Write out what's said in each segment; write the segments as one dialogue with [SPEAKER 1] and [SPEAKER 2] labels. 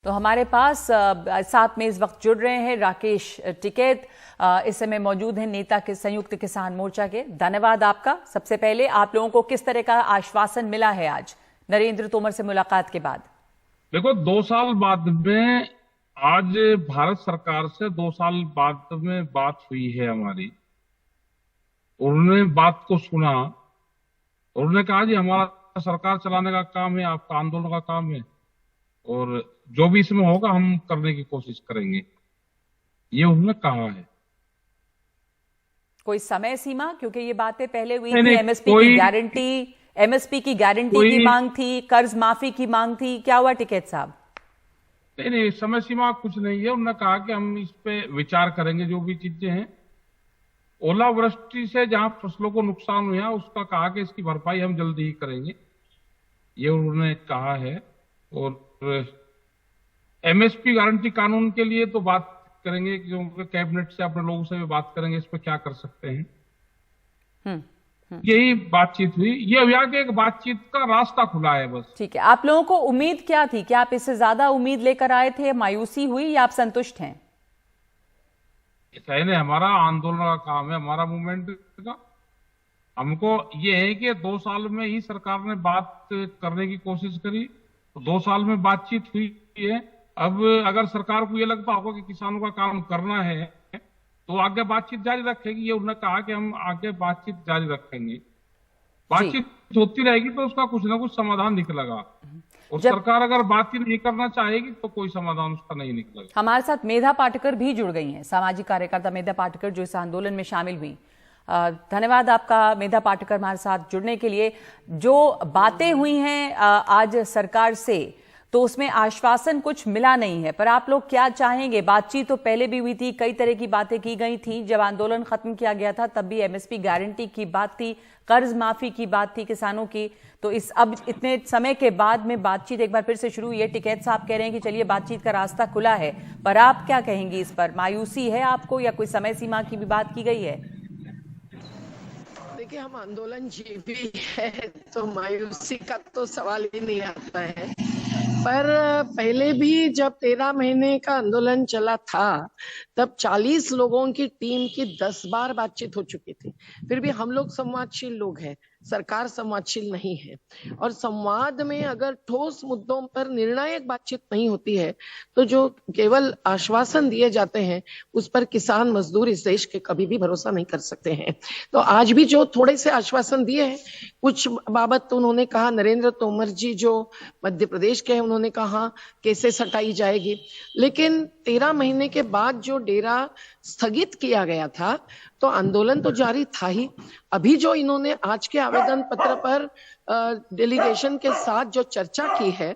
[SPEAKER 1] तो हमारे पास साथ में इस वक्त जुड़ रहे हैं राकेश टिकैत, इस समय मौजूद हैं नेता के संयुक्त किसान मोर्चा के। धन्यवाद आपका। सबसे पहले आप लोगों को किस तरह का आश्वासन मिला है आज नरेंद्र तोमर से मुलाकात के बाद?
[SPEAKER 2] देखो, 2 साल बाद में आज भारत सरकार से 2 साल बाद में बात हुई है हमारी। उन्होंने बात को सुना। उन्होंने कहा जी हमारा सरकार चलाने का काम है, आपका आंदोलन का काम है, और जो भी इसमें होगा हम करने की कोशिश करेंगे, ये उन्होंने कहा है।
[SPEAKER 1] कोई समय सीमा? क्योंकि ये बातें पहले हुई
[SPEAKER 2] नहीं,
[SPEAKER 1] थी,
[SPEAKER 2] नहीं,
[SPEAKER 1] एमएसपी की गारंटी की मांग थी, कर्ज माफी की मांग थी। क्या हुआ टिकैत साहब?
[SPEAKER 2] नहीं, समय सीमा कुछ नहीं है। उन्होंने कहा कि हम इस पे विचार करेंगे, जो भी चीजें हैं। ओलावृष्टि से जहां फसलों को नुकसान हुआ उसका कहा कि इसकी भरपाई हम जल्दी ही करेंगे, ये उन्होंने कहा है। और एमएसपी गारंटी कानून के लिए तो बात करेंगे, क्योंकि कैबिनेट से अपने लोगों से भी बात करेंगे इस पर क्या कर सकते हैं। यही बातचीत हुई। ये हुआ कि एक बातचीत का रास्ता खुला है बस।
[SPEAKER 1] ठीक है। आप लोगों को उम्मीद क्या थी? क्या आप इससे ज्यादा उम्मीद लेकर आए थे? मायूसी हुई या आप संतुष्ट हैं?
[SPEAKER 2] ऐसा नहीं, हमारा आंदोलन का काम है, हमारा मूवमेंट का। हमको ये है कि 2 साल में ही सरकार ने बात करने की कोशिश करी, तो 2 साल में बातचीत हुई है। अब अगर सरकार को ये लगता होगा कि किसानों का काम करना है तो आगे बातचीत जारी रखेगी। ये उन्होंने कहा कि हम आगे बातचीत जारी रखेंगे। बातचीत होती रहेगी तो उसका कुछ ना कुछ समाधान निकलेगा। और सरकार अगर बात ही नहीं करना चाहेगी तो कोई समाधान उसका नहीं निकलेगा।
[SPEAKER 1] हमारे साथ मेधा पाटकर भी जुड़ गई हैं, सामाजिक कार्यकर्ता मेधा पाटकर, जो इस आंदोलन में शामिल हुई। धन्यवाद आपका मेधा पाटकर हमारे साथ जुड़ने के लिए। जो बातें हुई हैं आज सरकार से, तो उसमें आश्वासन कुछ मिला नहीं है, पर आप लोग क्या चाहेंगे? बातचीत तो पहले भी हुई थी, कई तरह की बातें की गई थी। जब आंदोलन खत्म किया गया था तब भी एमएसपी गारंटी की बात थी, कर्ज माफी की बात थी किसानों की। तो अब इतने समय के बाद में बातचीत एक बार फिर से शुरू हुई है। टिकैत साहब कह रहे हैं कि चलिए बातचीत का रास्ता खुला है, पर आप क्या कहेंगी इस पर? मायूसी है आपको या कोई समय सीमा की भी बात की गई है?
[SPEAKER 3] देखिए, हम आंदोलन जीवी है तो मायूसी का तो सवाल ही नहीं आता है। पर पहले भी जब 13 महीने का आंदोलन चला था तब 40 लोगों की टीम की 10 बार बातचीत हो चुकी थी। फिर भी हम लोग संवादशील लोग हैं, सरकार संवादशील नहीं है। और संवाद में अगर ठोस मुद्दों पर निर्णायक बातचीत नहीं होती है तो जो केवल आश्वासन दिए जाते हैं उस पर किसान मजदूर इस देश के कभी भी भरोसा नहीं कर सकते हैं। तो आज भी जो थोड़े से आश्वासन दिए हैं, कुछ बाबत तो उन्होंने कहा, नरेंद्र तोमर जी जो मध्य प्रदेश के हैं, उन्होंने कहा केसेस हटाई जाएगी। लेकिन 13 महीने के बाद जो डेरा स्थगित किया गया था तो आंदोलन तो जारी था ही। अभी जो इन्होंने आज के आवेदन पत्र पर डेलीगेशन के साथ जो चर्चा की है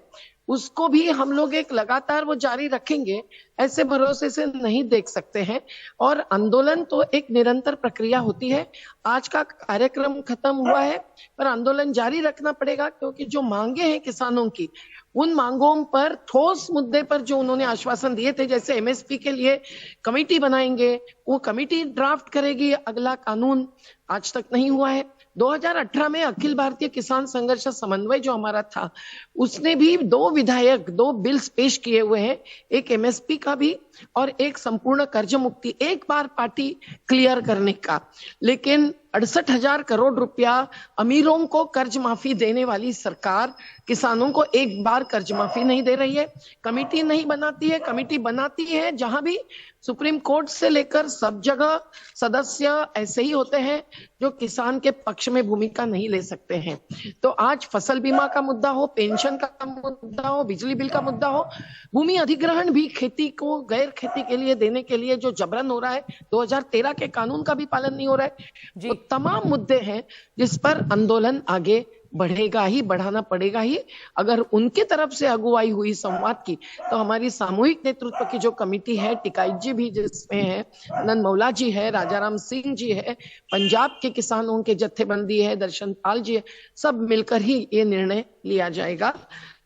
[SPEAKER 3] उसको भी हम लोग एक लगातार वो जारी रखेंगे, ऐसे भरोसे से नहीं देख सकते हैं। और आंदोलन तो एक निरंतर प्रक्रिया होती है। आज का कार्यक्रम खत्म हुआ है पर आंदोलन जारी रखना पड़ेगा, क्योंकि जो मांगे हैं किसानों की, उन मांगों पर ठोस मुद्दे पर जो उन्होंने आश्वासन दिए थे, जैसे एमएसपी के लिए कमेटी बनाएंगे, वो कमेटी ड्राफ्ट करेगी अगला कानून, आज तक नहीं हुआ है। 2018 में अखिल भारतीय किसान संघर्ष समन्वय जो हमारा था, उसने भी 2 बिल्स पेश किए हुए हैं, एक एमएसपी का भी और एक संपूर्ण कर्ज मुक्ति, एक बार पार्टी क्लियर करने का। लेकिन 68,000 करोड़ रुपया अमीरों को कर्ज माफी देने वाली सरकार किसानों को एक बार कर्ज माफी नहीं दे रही है। कमेटी नहीं बनाती है, कमेटी बनाती है जहां भी सुप्रीम कोर्ट से लेकर सब जगह सदस्य ऐसे ही होते हैं जो किसान के पक्ष में भूमिका नहीं ले सकते हैं। तो आज फसल बीमा का मुद्दा हो, पेंशन का मुद्दा हो, बिजली बिल का मुद्दा हो, भूमि अधिग्रहण भी खेती को गैर खेती के लिए देने के लिए जो जबरन हो रहा है, 2013 के कानून का भी पालन नहीं हो रहा है। तो तमाम मुद्दे हैं जिस पर आंदोलन आगे बढ़ेगा ही, बढ़ाना पड़ेगा ही। अगर उनकी तरफ से अगुवाई हुई संवाद की तो हमारी सामूहिक नेतृत्व की जो कमेटी है, टिकाईत जी भी जिसमें है, आनंद मौला जी है, राजाराम सिंह जी है, पंजाब के किसानों के जत्थेबंदी है, दर्शन पाल जी है, सब मिलकर ही ये निर्णय लिया जाएगा।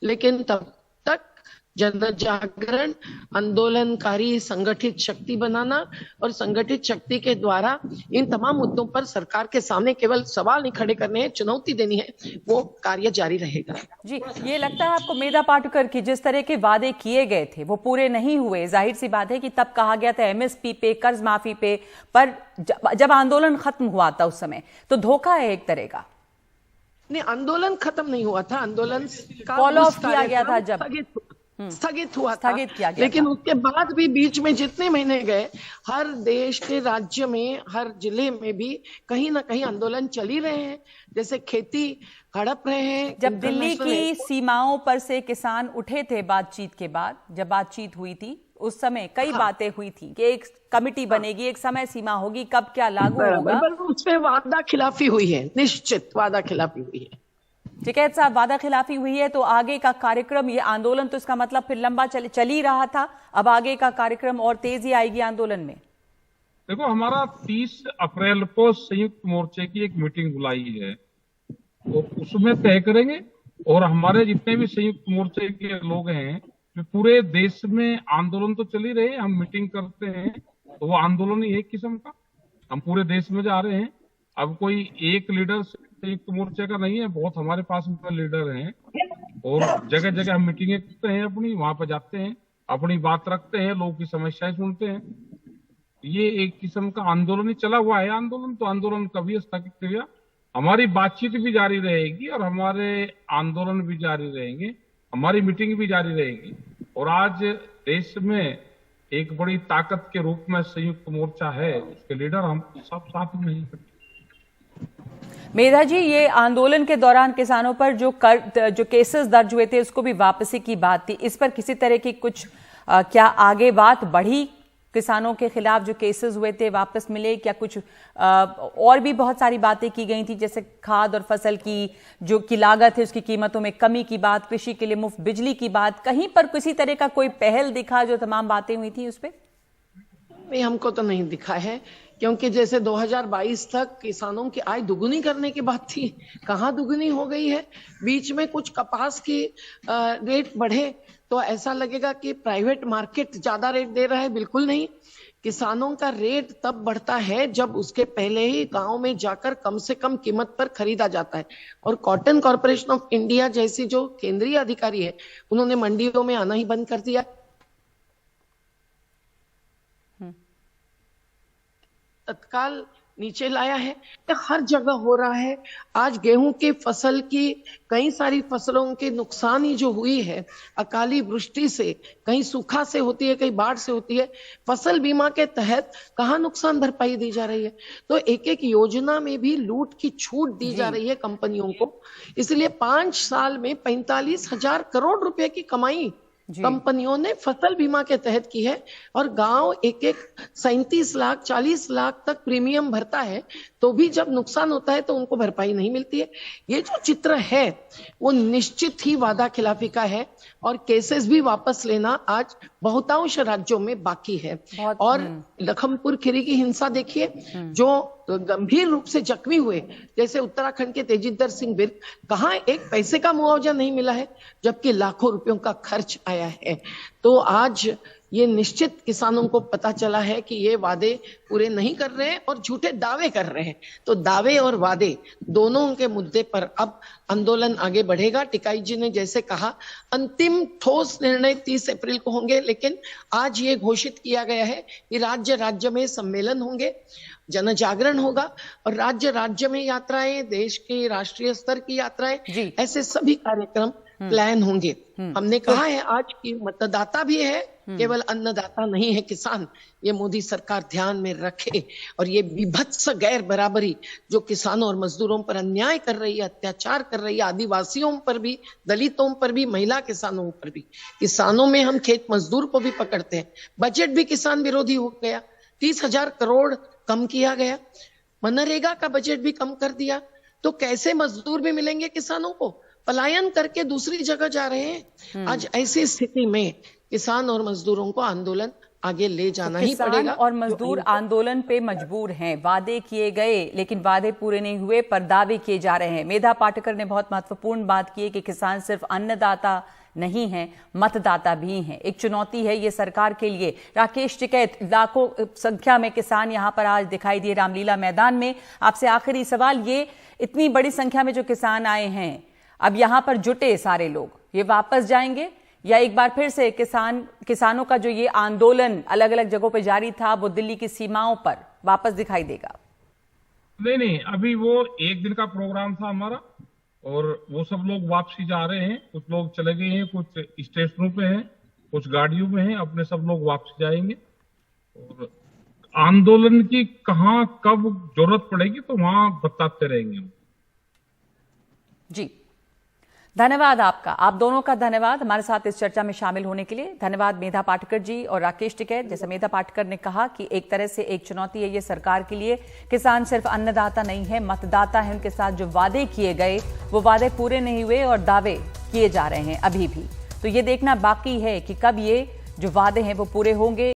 [SPEAKER 3] लेकिन तब तक जन जागरण, आंदोलनकारी संगठित शक्ति बनाना और संगठित शक्ति के द्वारा इन तमाम मुद्दों पर सरकार के सामने केवल सवाल नहीं खड़े करने हैं, चुनौती देनी है, वो कार्य जारी रहेगा।
[SPEAKER 1] जी, ये लगता है आपको मेधा पाटकर की जिस तरह के वादे किए गए थे वो पूरे नहीं हुए? जाहिर सी बात है कि तब कहा गया था एमएसपी पे, कर्ज माफी पे, पर जब आंदोलन खत्म हुआ था उस समय तो धोखा है एक तरह का।
[SPEAKER 3] नहीं, आंदोलन खत्म नहीं हुआ था, आंदोलन का
[SPEAKER 1] कॉल ऑफ किया गया था, जब
[SPEAKER 3] स्थगित हुआ था,
[SPEAKER 1] स्थगित किया गया
[SPEAKER 3] लेकिन
[SPEAKER 1] था।
[SPEAKER 3] उसके बाद भी बीच में जितने महीने गए, हर देश के राज्य में, हर जिले में भी कहीं ना कहीं आंदोलन चल ही रहे हैं। जैसे खेती हड़प रहे हैं।
[SPEAKER 1] जब दिल्ली की सीमाओं पर से किसान उठे थे बातचीत के बाद, जब बातचीत हुई थी उस समय कई बातें हुई थी कि एक कमेटी बनेगी, एक समय सीमा होगी, कब क्या लागू होगा।
[SPEAKER 3] उसमें वादा खिलाफी हुई है, निश्चित वादा खिलाफी हुई है।
[SPEAKER 1] टिकैत साहब, वादा खिलाफी हुई है तो आगे का कार्यक्रम, ये आंदोलन तो इसका मतलब फिर लंबा चल ही रहा था, अब आगे का कार्यक्रम और तेजी आएगी आंदोलन में?
[SPEAKER 2] देखो, हमारा 30 अप्रैल को संयुक्त मोर्चे की एक मीटिंग बुलाई है, तो उसमें तय करेंगे। और हमारे जितने भी संयुक्त मोर्चे के लोग हैं, पूरे देश में आंदोलन तो चल ही रहे हैं, हम मीटिंग करते हैं तो वो आंदोलन ही एक किस्म का, हम पूरे देश में जा रहे हैं। अब कोई एक लीडर संयुक्त मोर्चे का नहीं है, बहुत हमारे पास में लीडर हैं और जगह जगह हम मीटिंगें करते हैं, अपनी वहां पर जाते हैं, अपनी बात रखते हैं, लोगों की समस्याएं सुनते हैं। ये एक किस्म का आंदोलन ही चला हुआ है। आंदोलन तो आंदोलन कभी स्थगित किया, हमारी बातचीत भी जारी रहेगी और हमारे आंदोलन भी जारी रहेंगे, हमारी मीटिंग भी जारी रहेगी। और आज देश में एक बड़ी ताकत के रूप में संयुक्त मोर्चा है, उसके लीडर हम सब साथ में हैं।
[SPEAKER 1] मेधा जी, ये आंदोलन के दौरान किसानों पर जो केसेस दर्ज हुए थे उसको भी वापसी की बात थी, इस पर किसी तरह की कुछ क्या आगे बात बढ़ी? किसानों के खिलाफ जो केसेस हुए थे वापस मिले क्या? कुछ और भी बहुत सारी बातें की गई थी, जैसे खाद और फसल की जो की लागत है उसकी कीमतों में कमी की बात, कृषि के लिए मुफ्त बिजली की बात, कहीं पर किसी तरह का कोई पहल दिखा जो तमाम बातें हुई थी उस पर?
[SPEAKER 3] नहीं, हमको तो नहीं दिखा है, क्योंकि जैसे 2022 तक किसानों की आय दुगुनी करने की बात थी, कहाँ दुगुनी हो गई है? बीच में कुछ कपास की रेट बढ़े तो ऐसा लगेगा कि प्राइवेट मार्केट ज्यादा रेट दे रहा है, बिल्कुल नहीं। किसानों का रेट तब बढ़ता है जब उसके पहले ही गांव में जाकर कम से कम कीमत पर खरीदा जाता है। और कॉटन कॉर्पोरेशन ऑफ इंडिया जैसी जो केंद्रीय अधिकारी है, उन्होंने मंडियों में आना ही बंद कर दिया। तत्काल नीचे लाया है, तो हर जगह हो रहा है। आज गेहूं की फसल की, कई सारी फसलों के नुकसान ही जो हुई है अकाली वृष्टि से, कहीं सूखा से होती है, कहीं बाढ़ से होती है, फसल बीमा के तहत कहाँ नुकसान भरपाई दी जा रही है? तो एक एक योजना में भी लूट की छूट दी जा रही है कंपनियों को। इसलिए 5 साल में 45,000 करोड़ रुपए की कमाई कंपनियों ने फसल बीमा के तहत की है। और गांव एक 37 लाख 40 लाख तक प्रीमियम भरता है, तो भी जब नुकसान होता है तो उनको भरपाई नहीं मिलती है। ये जो चित्र है वो निश्चित ही वादा खिलाफी का है और केसेस भी वापस लेना आज बहुतांश राज्यों में बाकी है। और लखनपुर खीरी की हिंसा देखिए, जो गंभीर रूप से जख्मी हुए, जैसे उत्तराखंड के तेजिंदर सिंह विर्क, कहाँ एक पैसे का मुआवजा नहीं मिला है, जबकि लाखों रुपयों का खर्च आया है। तो आज ये निश्चित किसानों को पता चला है कि ये वादे पूरे नहीं कर रहे हैं और झूठे दावे कर रहे हैं। तो दावे और वादे दोनों के मुद्दे पर अब आंदोलन आगे बढ़ेगा। टिकाई जी ने जैसे कहा, अंतिम ठोस निर्णय 30 अप्रैल को होंगे, लेकिन आज ये घोषित किया गया है कि राज्य राज्य में सम्मेलन होंगे, जन जागरण होगा और राज्य राज्य में यात्राएं, देश के राष्ट्रीय स्तर की यात्राएं, ऐसे सभी कार्यक्रम प्लान होंगे। हमने कहा है आज की मतदाता भी है, केवल अन्नदाता नहीं है किसान, ये मोदी सरकार ध्यान में रखे। और ये विभत्स गैर बराबरी जो किसानों और मजदूरों पर अन्याय कर रही है, अत्याचार कर रही है, आदिवासियों पर भी, दलितों पर भी, महिला किसानों पर भी, किसानों में हम खेत मजदूर को भी पकड़ते हैं। बजट भी किसान विरोधी हो गया, 30,000 करोड़ कम किया गया, मनरेगा का बजट भी कम कर दिया, तो कैसे मजदूर भी मिलेंगे किसानों को? पलायन करके दूसरी जगह जा रहे हैं। आज ऐसी स्थिति में किसान और मजदूरों को आंदोलन आगे ले जाना ही पड़ेगा।
[SPEAKER 1] किसान और मजदूर आंदोलन पे मजबूर हैं। वादे किए गए लेकिन वादे पूरे नहीं हुए, पर दावे किए जा रहे हैं। मेधा पाटकर ने बहुत महत्वपूर्ण बात की है कि किसान सिर्फ अन्नदाता नहीं हैं, मतदाता भी हैं। एक चुनौती है ये सरकार के लिए। राकेश टिकैत, लाखों संख्या में किसान यहां पर आज दिखाई दिए रामलीला मैदान में। आपसे आखिरी सवाल, ये इतनी बड़ी संख्या में जो किसान आए हैं, अब यहां पर जुटे सारे लोग, ये वापस जाएंगे या एक बार फिर से किसानों का जो ये आंदोलन अलग अलग जगहों पर जारी था वो दिल्ली की सीमाओं पर वापस दिखाई देगा?
[SPEAKER 2] नहीं, अभी वो एक दिन का प्रोग्राम था हमारा और वो सब लोग वापसी जा रहे हैं। कुछ लोग चले गए हैं, कुछ स्टेशनों पे हैं, कुछ गाड़ियों में हैं, अपने सब लोग वापसी जाएंगे। और आंदोलन की कहां कब जरूरत पड़ेगी तो वहां बताते रहेंगे हम।
[SPEAKER 1] जी, धन्यवाद आपका, आप दोनों का धन्यवाद हमारे साथ इस चर्चा में शामिल होने के लिए। धन्यवाद मेधा पाटकर जी और राकेश टिकैत। जैसे मेधा पाटकर ने कहा कि एक तरह से एक चुनौती है ये सरकार के लिए। किसान सिर्फ अन्नदाता नहीं है, मतदाता है। उनके साथ जो वादे किए गए वो वादे पूरे नहीं हुए और दावे किए जा रहे हैं अभी भी। तो ये देखना बाकी है कि कब ये जो वादे हैं वो पूरे होंगे।